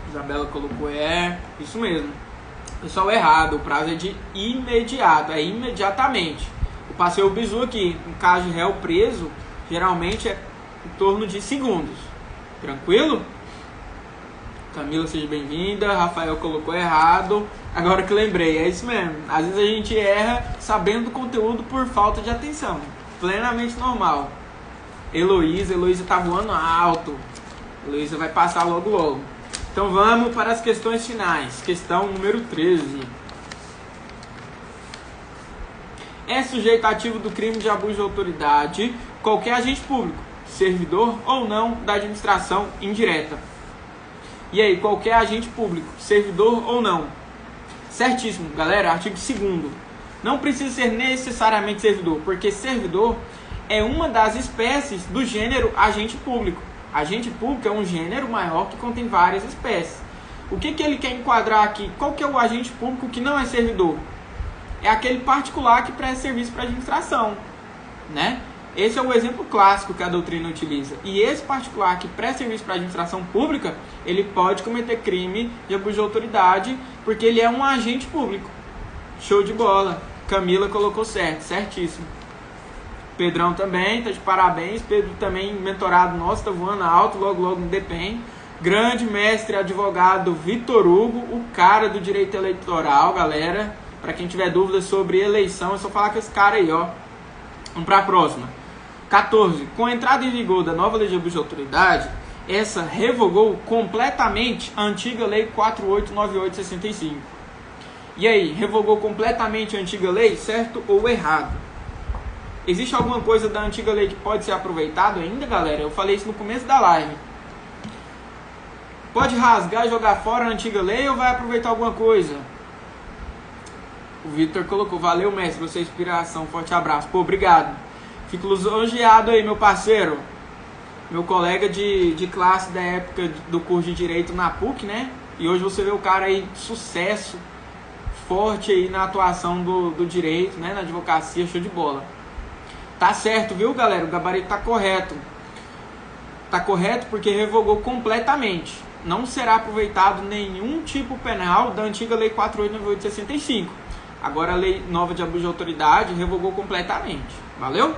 Isabela colocou isso mesmo. Pessoal, errado. O prazo é de imediato, é imediatamente. Eu passei o bizu aqui. No caso de réu preso, geralmente é em torno de segundos. Tranquilo? Camila, seja bem-vinda. Rafael colocou errado. Agora que lembrei, é isso mesmo. Às vezes a gente erra sabendo do conteúdo por falta de atenção. Plenamente normal. Heloísa tá voando alto. Heloísa vai passar logo. Então vamos para as questões finais. Questão número 13. É sujeito ativo do crime de abuso de autoridade qualquer agente público, servidor ou não da administração indireta. E aí, qualquer agente público, servidor ou não? Certíssimo, galera. Artigo 2º. Não precisa ser necessariamente servidor, porque servidor é uma das espécies do gênero agente público. Agente público é um gênero maior que contém várias espécies. O que ele quer enquadrar aqui? Qual que é o agente público que não é servidor? É aquele particular que presta serviço para a administração, né? Esse é o exemplo clássico que a doutrina utiliza. E esse particular que presta serviço para a administração pública, ele pode cometer crime de abuso de autoridade, porque ele é um agente público. Show de bola. Camila colocou certo, certíssimo. Pedrão também, tá de parabéns. Pedro também, mentorado nosso, tá voando alto, logo no DPEM. Grande mestre advogado Vitor Hugo, o cara do direito eleitoral, galera. Para quem tiver dúvidas sobre eleição, é só falar com esse cara aí, ó. Vamos para a próxima. 14. Com a entrada em vigor da nova lei de abuso de autoridade, essa revogou completamente a antiga lei 4898/65. E aí, revogou completamente a antiga lei, certo ou errado? Existe alguma coisa da antiga lei que pode ser aproveitado ainda, galera? Eu falei isso no começo da live. Pode rasgar e jogar fora a antiga lei ou vai aproveitar alguma coisa? O Vitor colocou, valeu mestre, você é inspiração, forte abraço. Pô, obrigado. Fico lisonjeado aí, meu parceiro. Meu colega de classe da época do curso de Direito na PUC, né? E hoje você vê o cara aí, sucesso, forte aí na atuação do direito, né? Na advocacia, show de bola. Tá certo, viu, galera? O gabarito tá correto. Tá correto porque revogou completamente. Não será aproveitado nenhum tipo penal da antiga lei 4898/65. Agora a lei nova de abuso de autoridade revogou completamente. Valeu?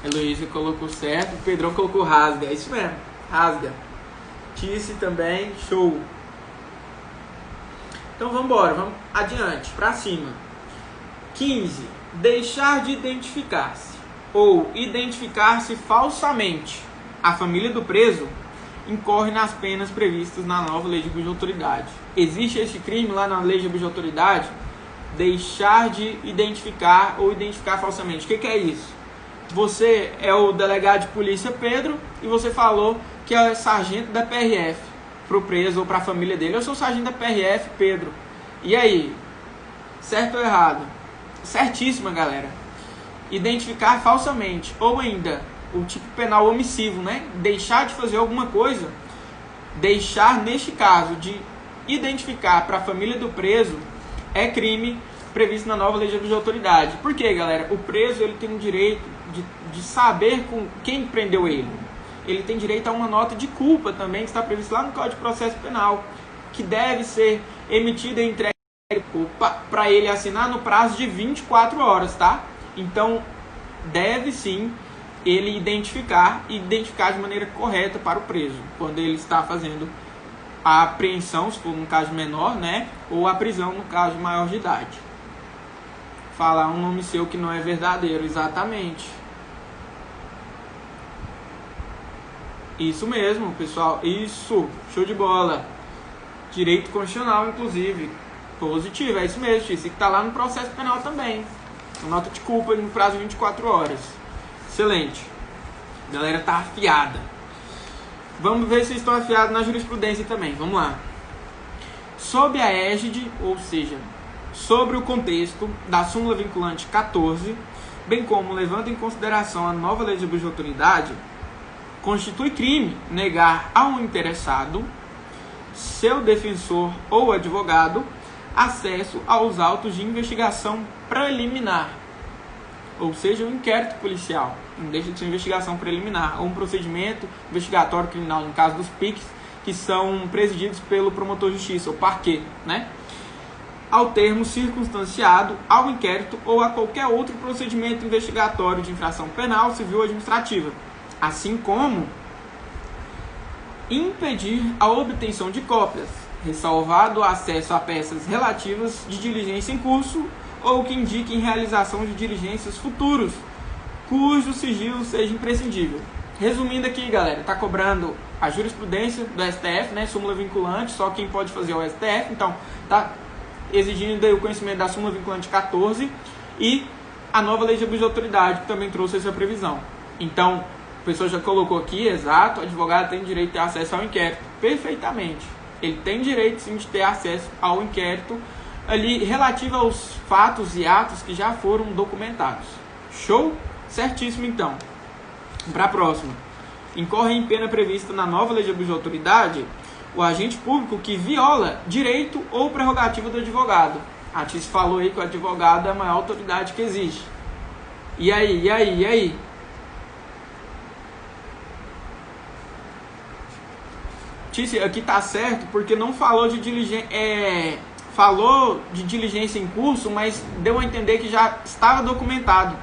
Heloísa colocou certo. O Pedrão colocou rasga. É isso mesmo. Rasga. Tice também. Show. Então vamos embora. Vamos adiante. Pra cima. 15. Deixar de identificar-se ou identificar-se falsamente a família do preso incorre nas penas previstas na nova lei de abuso de autoridade. Existe esse crime lá na lei de abuso de autoridade? Deixar de identificar ou identificar falsamente. O que é isso? Você é o delegado de polícia Pedro e você falou que é sargento da PRF pro preso ou para a família dele. Eu sou sargento da PRF, Pedro. E aí? Certo ou errado? Certíssima, galera. Identificar falsamente ou ainda o tipo penal omissivo, né? Deixar de fazer alguma coisa. Deixar, neste caso, de identificar para a família do preso é crime previsto na nova lei de abuso de autoridade. Por quê, galera? O preso ele tem o direito de saber com quem prendeu ele. Ele tem direito a uma nota de culpa também, que está previsto lá no Código de Processo Penal, que deve ser emitida e entregue para ele assinar no prazo de 24 horas, tá? Então, deve sim ele identificar de maneira correta para o preso, quando ele está fazendo a apreensão, se for no caso menor, né? Ou a prisão no caso maior de idade. Falar um nome seu que não é verdadeiro, exatamente. Isso mesmo, pessoal. Isso, show de bola. Direito constitucional, inclusive. Positivo, é isso mesmo, isso que está lá no processo penal também. Nota de culpa no prazo de 24 horas. Excelente. A galera tá afiada. Vamos ver se estão afiados na jurisprudência também. Vamos lá. Sob a égide, ou seja, sobre o contexto da súmula vinculante 14, bem como levando em consideração a nova lei de abuso de autoridade, constitui crime negar ao interessado seu defensor ou advogado acesso aos autos de investigação preliminar, ou seja, um inquérito policial, não deixa de ser investigação preliminar, ou um procedimento investigatório criminal, no caso dos PICs, que são presididos pelo promotor de justiça, ou parquet, né? Ao termo circunstanciado ao inquérito ou a qualquer outro procedimento investigatório de infração penal, civil ou administrativa, assim como impedir a obtenção de cópias, ressalvado o acesso a peças relativas de diligência em curso ou que indiquem realização de diligências futuros, cujo sigilo seja imprescindível. Resumindo aqui, galera, está cobrando a jurisprudência do STF, né, súmula vinculante, só quem pode fazer é o STF, então está exigindo o conhecimento da súmula vinculante 14 e a nova lei de abuso de autoridade, que também trouxe essa previsão. Então, a pessoa já colocou aqui, exato, o advogado tem direito de ter acesso ao inquérito. Perfeitamente. Ele tem direito, sim, de ter acesso ao inquérito ali relativo aos fatos e atos que já foram documentados. Show? Certíssimo, então. Para a próxima. Incorre em pena prevista na nova lei de abuso de autoridade o agente público que viola direito ou prerrogativa do advogado. A Tice falou aí que o advogado é a maior autoridade que existe. E aí? Tice, aqui tá certo porque não falou de diligência, falou de diligência em curso, mas deu a entender que já estava documentado.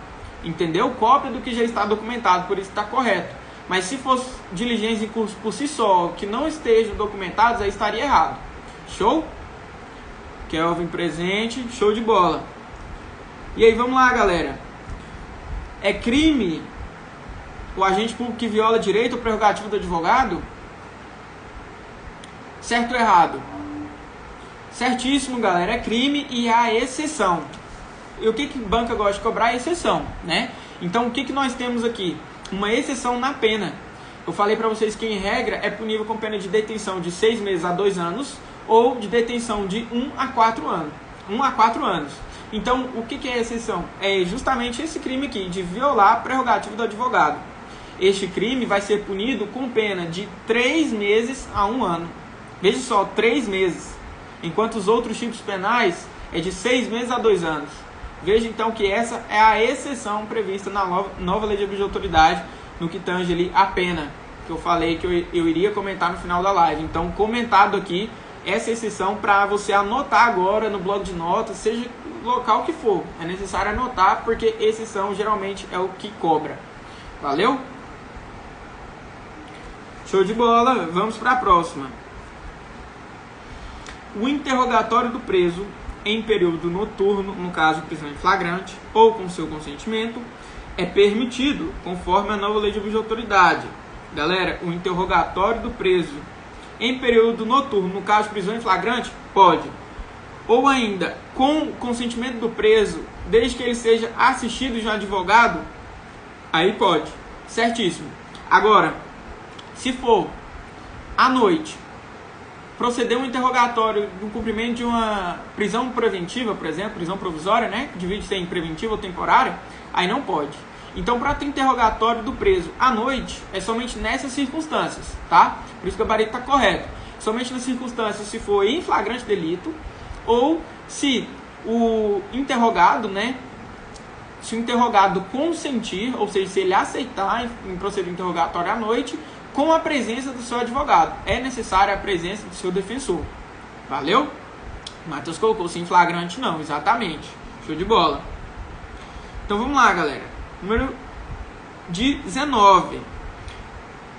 Entendeu? Cópia do que já está documentado, por isso está correto. Mas se fosse diligência em curso por si só, que não estejam documentados, aí estaria errado. Show? Kelvin presente, show de bola. E aí, vamos lá, galera. É crime o agente público que viola direito ou prerrogativa do advogado? Certo ou errado? Certíssimo, galera. É crime e há exceção. E o que banca gosta de cobrar é exceção, né? Então, o que nós temos aqui? Uma exceção na pena. Eu falei para vocês que, em regra, é punível com pena de detenção de 6 meses a 2 anos ou de detenção de 1 a 4 anos. 1 a 4 anos. Então, o que é exceção? É justamente esse crime aqui, de violar a prerrogativa do advogado. Este crime vai ser punido com pena de 3 meses a 1 ano. Veja só, 3 meses. Enquanto os outros tipos penais é de 6 meses a 2 anos. Veja então que essa é a exceção prevista na nova lei de abuso de autoridade, no que tange ali a pena, que eu falei que eu iria comentar no final da live. Então, comentado aqui essa exceção para você anotar agora no bloco de notas, seja o local que for. É necessário anotar porque exceção geralmente é o que cobra. Valeu? Show de bola, vamos para a próxima. O interrogatório do preso em período noturno, no caso prisão em flagrante, ou com seu consentimento, é permitido, conforme a nova lei de abuso de autoridade. Galera, o interrogatório do preso em período noturno, no caso de prisão em flagrante, pode. Ou ainda, com consentimento do preso, desde que ele seja assistido de um advogado, aí pode. Certíssimo. Agora, se for à noite, proceder um interrogatório no cumprimento de uma prisão preventiva, por exemplo, prisão provisória, né, que divide-se em preventiva ou temporária, aí não pode. Então, para ter interrogatório do preso à noite, é somente nessas circunstâncias, tá? Por isso que o gabarito está correto. Somente nas circunstâncias se for em flagrante delito ou se o interrogado, né, se o interrogado consentir, ou seja, se ele aceitar em proceder interrogatório à noite, com a presença do seu advogado. É necessária a presença do seu defensor. Valeu? Matheus colocou sim flagrante não, exatamente. Show de bola. Então vamos lá, galera. Número 19.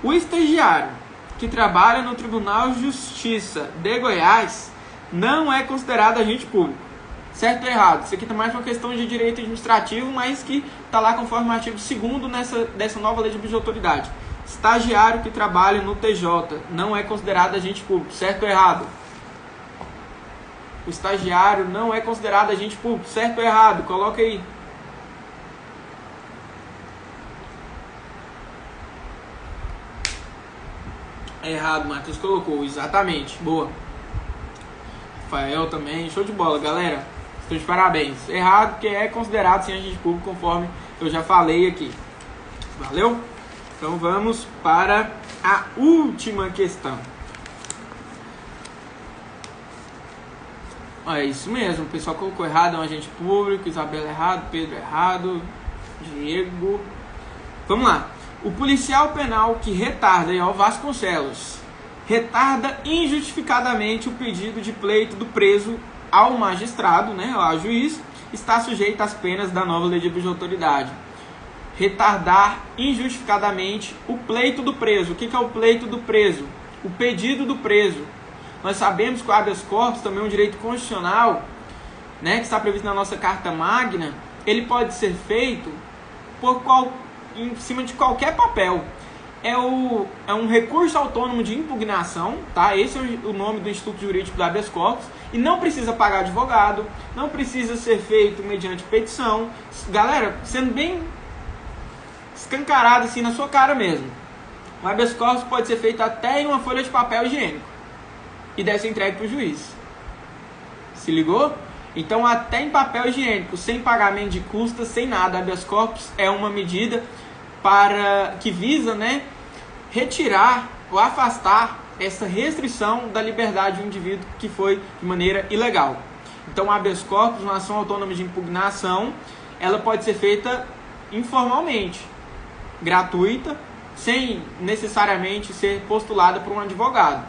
O estagiário que trabalha no Tribunal de Justiça de Goiás não é considerado agente público. Certo ou errado? Isso aqui tá mais uma questão de direito administrativo, mas que está lá conforme o artigo 2º dessa nova lei de abuso de autoridade. Estagiário que trabalha no TJ não é considerado agente público. Certo ou errado? O estagiário não é considerado agente público. Certo ou errado? Coloca aí. É errado, Matheus colocou. Exatamente. Boa. Rafael também. Show de bola, galera. Estou de parabéns. Errado porque é considerado sim agente público, conforme eu já falei aqui. Valeu? Então vamos para a última questão. É isso mesmo, o pessoal colocou errado, é um agente público, Isabela errado, Pedro errado, Diego. Vamos lá. O policial penal que retarda, aí, ó, Vasconcelos, retarda injustificadamente o pedido de pleito do preso ao magistrado, né, ao juiz, está sujeito às penas da nova lei de abuso de autoridade. Retardar injustificadamente o pleito do preso. O que é o pleito do preso? O pedido do preso. Nós sabemos que o habeas corpus também é um direito constitucional, né, que está previsto na nossa Carta Magna. Ele pode ser feito em cima de qualquer papel. É um recurso autônomo de impugnação, tá? Esse é o nome do Instituto Jurídico do habeas corpus. E não precisa pagar advogado, não precisa ser feito mediante petição. Galera, sendo bem escancarado assim na sua cara mesmo. O habeas corpus pode ser feito até em uma folha de papel higiênico e deve ser entregue para o juiz. Se ligou? Então, até em papel higiênico, sem pagamento de custas, sem nada, habeas corpus é uma medida que visa, né, retirar ou afastar essa restrição da liberdade do indivíduo que foi de maneira ilegal. Então, a habeas corpus, uma ação autônoma de impugnação, ela pode ser feita informalmente, gratuita, sem necessariamente ser postulada por um advogado.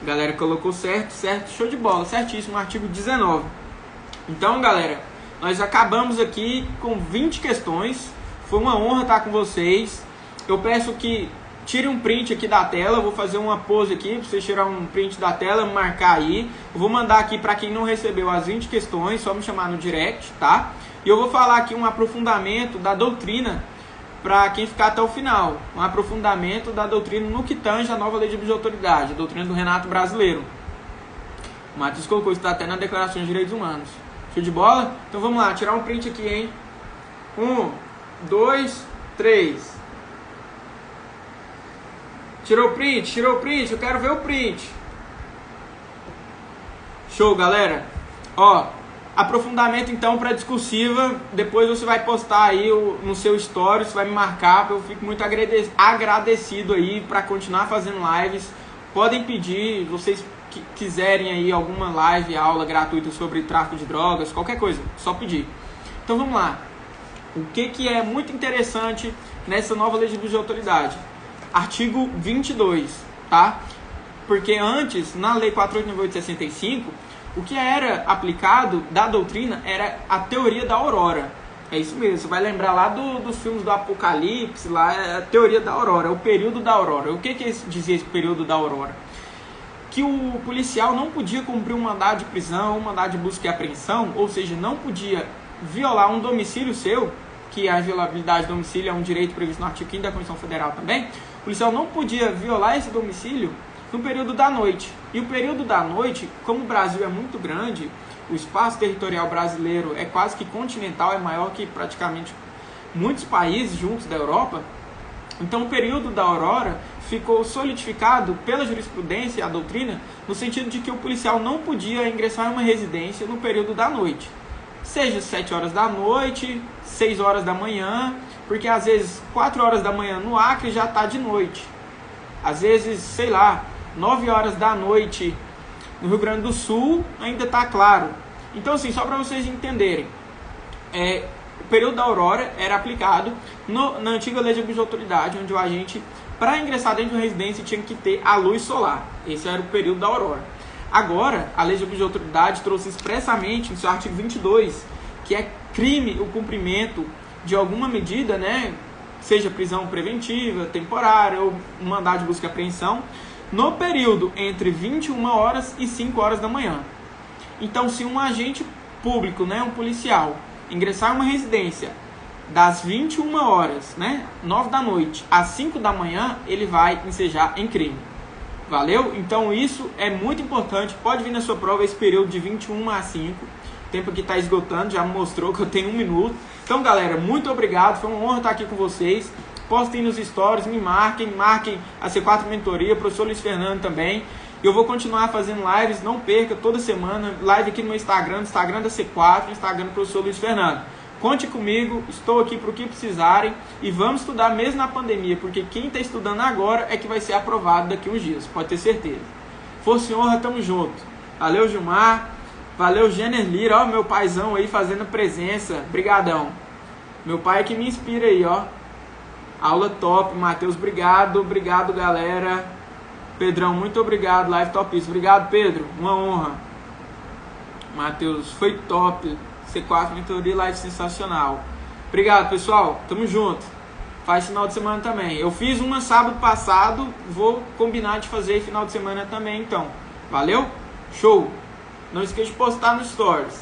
A galera colocou certo, show de bola, certíssimo, artigo 19. Então, galera, nós acabamos aqui com 20 questões. Foi uma honra estar com vocês. Eu peço que tire um print aqui da tela. Eu vou fazer uma pose aqui para vocês tirar um print da tela, marcar aí. Eu vou mandar aqui para quem não recebeu as 20 questões, só me chamar no direct, tá? E eu vou falar aqui um aprofundamento da doutrina para quem ficar até o final. Um aprofundamento da doutrina no que tange a nova lei de abuso de autoridade, a doutrina do Renato Brasileiro. O Matheus colocou isso, está até na Declaração de Direitos Humanos. Show de bola? Então vamos lá, tirar um print aqui, hein? 1, 2, 3. Tirou o print, eu quero ver o print. Show, galera. Ó, aprofundamento então para discursiva. Depois você vai postar aí no seu story, você vai me marcar. Eu fico muito agradecido aí para continuar fazendo lives. Podem pedir, vocês que quiserem aí alguma live, aula gratuita sobre tráfico de drogas, qualquer coisa, só pedir. Então vamos lá. O que é muito interessante nessa nova lei de abuso de autoridade? Artigo 22, tá? Porque antes, na lei 4.898/65, o que era aplicado da doutrina era a teoria da aurora. É isso mesmo, você vai lembrar lá dos filmes do Apocalipse, lá é a teoria da aurora, o período da aurora. O que dizia esse período da aurora? Que o policial não podia cumprir um mandado de prisão, um mandado de busca e apreensão, ou seja, não podia violar um domicílio seu, que a inviolabilidade do domicílio é um direito previsto no artigo 5º da Constituição Federal também. O policial não podia violar esse domicílio no período da noite. E o período da noite, como o Brasil é muito grande, o espaço territorial brasileiro é quase que continental, é maior que praticamente muitos países juntos da Europa. Então o período da aurora ficou solidificado pela jurisprudência e a doutrina no sentido de que o policial não podia ingressar em uma residência no período da noite. Seja 7 horas da noite, 6 horas da manhã, porque às vezes 4 horas da manhã no Acre já está de noite. Às vezes, sei lá, 9 horas da noite no Rio Grande do Sul ainda está claro. Então, assim, só para vocês entenderem, o período da aurora era aplicado na antiga lei de abuso de autoridade, onde o agente, para ingressar dentro de uma residência, tinha que ter a luz solar. Esse era o período da aurora. Agora, a lei de abuso de autoridade trouxe expressamente, no seu artigo 22, que é crime o cumprimento de alguma medida, né, seja prisão preventiva, temporária ou um mandado de busca e apreensão, no período entre 21 horas e 5 horas da manhã. Então, se um agente público, né, um policial, ingressar em uma residência das 21 horas, né, 9 da noite, às 5 da manhã, ele vai ensejar em crime. Valeu? Então, isso é muito importante. Pode vir na sua prova esse período de 21 a 5. O tempo aqui está esgotando, já mostrou que eu tenho 1 minuto. Então, galera, muito obrigado. Foi uma honra estar aqui com vocês. Postem nos stories, me marquem a C4 Mentoria, professor Luiz Fernando também. Eu vou continuar fazendo lives, não perca, toda semana, live aqui no meu Instagram, no Instagram da C4, no Instagram do professor Luiz Fernando. Conte comigo, estou aqui para o que precisarem e vamos estudar mesmo na pandemia, porque quem está estudando agora é que vai ser aprovado daqui a uns dias, pode ter certeza. Força e honra, tamo junto. Valeu, Gilmar. Valeu, Jenner Lira, ó, meu paizão aí fazendo presença. Brigadão. Meu pai é que me inspira aí, ó. Aula top, Matheus, obrigado. Obrigado, galera. Pedrão, muito obrigado. Live topíssimo. Obrigado, Pedro. Uma honra. Matheus, foi top. C4, mentoria, live sensacional. Obrigado, pessoal. Tamo junto. Faz final de semana também. Eu fiz uma sábado passado. Vou combinar de fazer final de semana também, então. Valeu? Show! Não esqueça de postar no Stories.